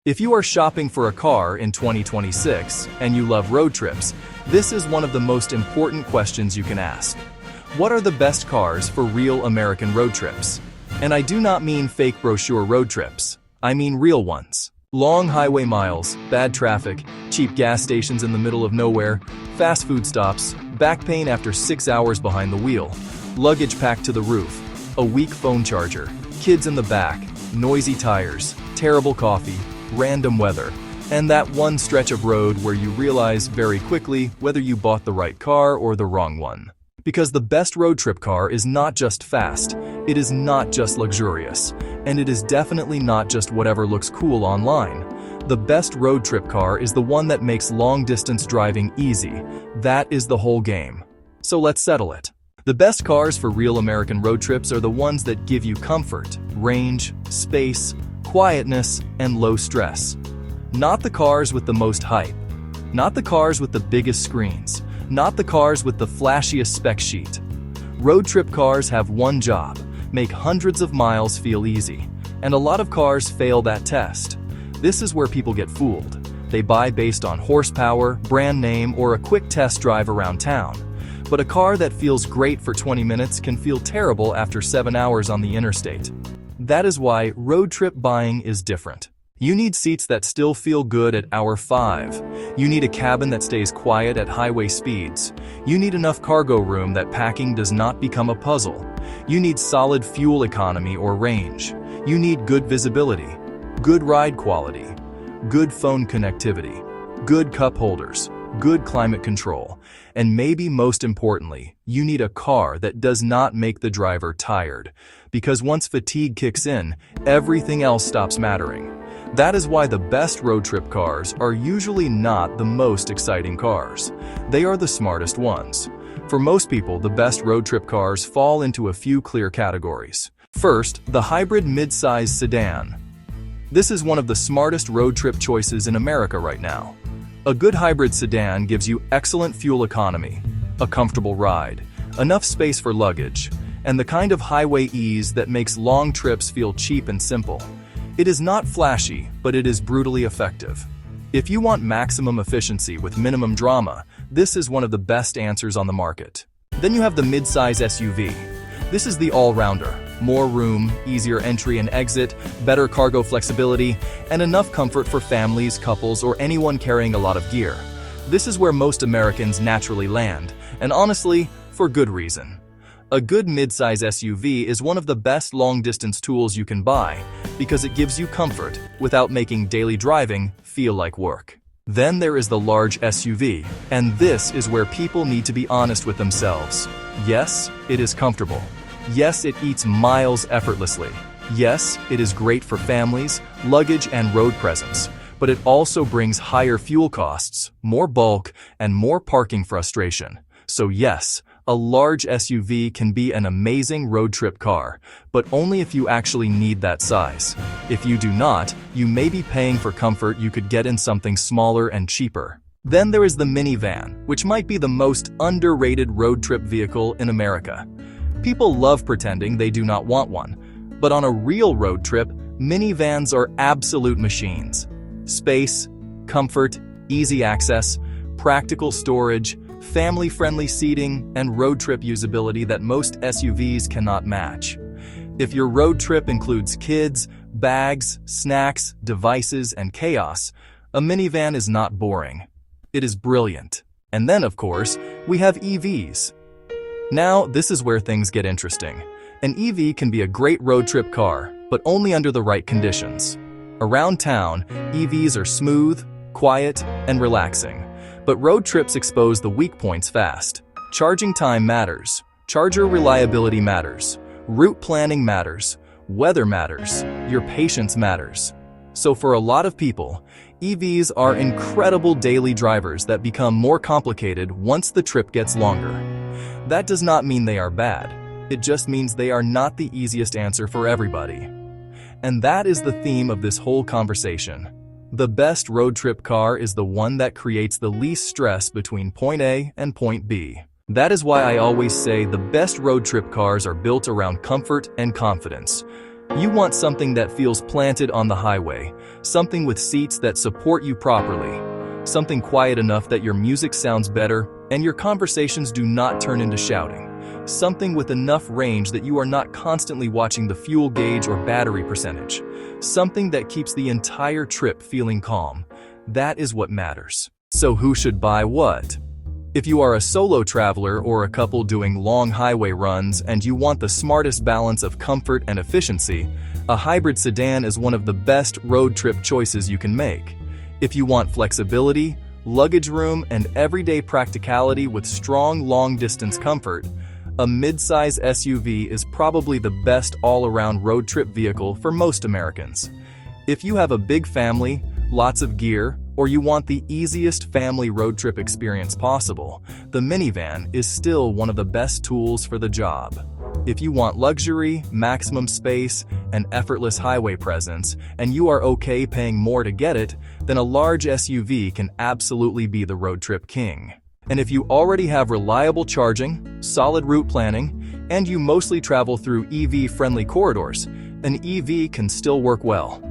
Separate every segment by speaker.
Speaker 1: If you are shopping for a car in 2026 and you love road trips, this is one of the most important questions you can ask. What are the best cars for real American road trips? And I do not mean fake brochure road trips. I mean real ones. Long highway miles, bad traffic, cheap gas stations in the middle of nowhere, fast food stops, back pain after 6 hours behind the wheel, luggage packed to the roof, a weak phone charger, kids in the back, noisy tires, terrible coffee, random weather, and that one stretch of road where you realize very quickly whether you bought the right car or the wrong one. Because the best road trip car is not just fast, it is not just luxurious, and it is definitely not just whatever looks cool online. The best road trip car is the one that makes long-distance driving easy. That is the whole game. So let's settle it. The best cars for real American road trips are the ones that give you comfort, range, space, quietness, and low stress. Not the cars with the most hype. Not the cars with the biggest screens. Not the cars with the flashiest spec sheet. Road trip cars have one job: make hundreds of miles feel easy. And a lot of cars fail that test. This is where people get fooled. They buy based on horsepower, brand name, or a quick test drive around town. But a car that feels great for 20 minutes can feel terrible after 7 hours on the interstate. That is why road trip buying is different. You need seats that still feel good at hour 5. You need a cabin that stays quiet at highway speeds. You need enough cargo room that packing does not become a puzzle. You need solid fuel economy or range. You need good visibility, good ride quality, good phone connectivity, good cup holders, good climate control, and maybe most importantly, you need a car that does not make the driver tired. Because once fatigue kicks in, everything else stops mattering. That is why the best road trip cars are usually not the most exciting cars. They are the smartest ones. For most people, the best road trip cars fall into a few clear categories. First, the hybrid midsize sedan. This is one of the smartest road trip choices in America right now. A good hybrid sedan gives you excellent fuel economy, a comfortable ride, enough space for luggage, and the kind of highway ease that makes long trips feel cheap and simple. It is not flashy, but it is brutally effective. If you want maximum efficiency with minimum drama, this is one of the best answers on the market. Then you have the midsize SUV. This is the all-rounder. More room, easier entry and exit, better cargo flexibility, and enough comfort for families, couples, or anyone carrying a lot of gear. This is where most Americans naturally land, and honestly, for good reason. A good midsize SUV is one of the best long-distance tools you can buy because it gives you comfort without making daily driving feel like work. Then there is the large SUV, and this is where people need to be honest with themselves. Yes, it is comfortable. Yes, it eats miles effortlessly. Yes, it is great for families, luggage, and road presence, but it also brings higher fuel costs, more bulk, and more parking frustration. So yes, a large SUV can be an amazing road trip car, but only if you actually need that size. If you do not, you may be paying for comfort you could get in something smaller and cheaper. Then there is the minivan, which might be the most underrated road trip vehicle in America. People love pretending they do not want one, but on a real road trip, minivans are absolute machines. Space, comfort, easy access, practical storage, family-friendly seating, and road trip usability that most SUVs cannot match. If your road trip includes kids, bags, snacks, devices, and chaos, a minivan is not boring. It is brilliant. And then, of course, we have EVs. Now, this is where things get interesting. An EV can be a great road trip car, but only under the right conditions. Around town, EVs are smooth, quiet, and relaxing. But road trips expose the weak points fast. Charging time matters. Charger reliability matters. Route planning matters. Weather matters. Your patience matters. So for a lot of people, EVs are incredible daily drivers that become more complicated once the trip gets longer. That does not mean they are bad. It just means they are not the easiest answer for everybody. And that is the theme of this whole conversation. The best road trip car is the one that creates the least stress between point A and point B. That is why I always say the best road trip cars are built around comfort and confidence. You want something that feels planted on the highway, something with seats that support you properly, something quiet enough that your music sounds better and your conversations do not turn into shouting, something with enough range that you are not constantly watching the fuel gauge or battery percentage, something that keeps the entire trip feeling calm. That is what matters. So who should buy what? If you are a solo traveler or a couple doing long highway runs and you want the smartest balance of comfort and efficiency, a hybrid sedan is one of the best road trip choices you can make. If you want flexibility, luggage room, and everyday practicality with strong long-distance comfort, a midsize SUV is probably the best all-around road trip vehicle for most Americans. If you have a big family, lots of gear, or you want the easiest family road trip experience possible, the minivan is still one of the best tools for the job. If you want luxury, maximum space, and effortless highway presence, and you are okay paying more to get it, then a large SUV can absolutely be the road trip king. And if you already have reliable charging, solid route planning, and you mostly travel through EV-friendly corridors, an EV can still work well.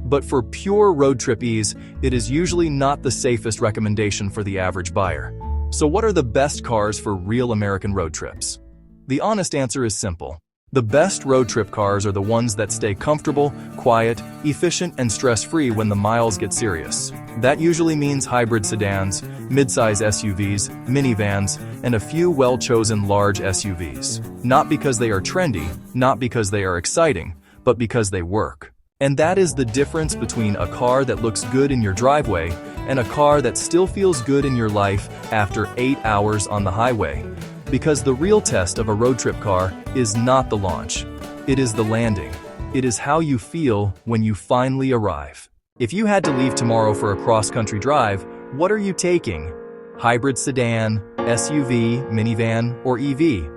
Speaker 1: But for pure road trip ease, it is usually not the safest recommendation for the average buyer. So what are the best cars for real American road trips? The honest answer is simple. The best road trip cars are the ones that stay comfortable, quiet, efficient, and stress-free when the miles get serious. That usually means hybrid sedans, midsize SUVs, minivans, and a few well-chosen large SUVs. Not because they are trendy, not because they are exciting, but because they work. And that is the difference between a car that looks good in your driveway and a car that still feels good in your life after 8 hours on the highway. Because the real test of a road trip car is not the launch. It is the landing. It is how you feel when you finally arrive. If you had to leave tomorrow for a cross-country drive, what are you taking? Hybrid sedan, SUV, minivan, or EV?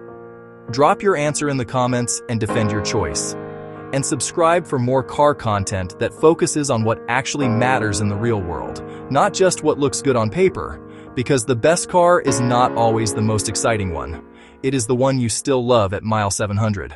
Speaker 1: Drop your answer in the comments and defend your choice. And subscribe for more car content that focuses on what actually matters in the real world, not just what looks good on paper. Because the best car is not always the most exciting one. It is the one you still love at mile 700.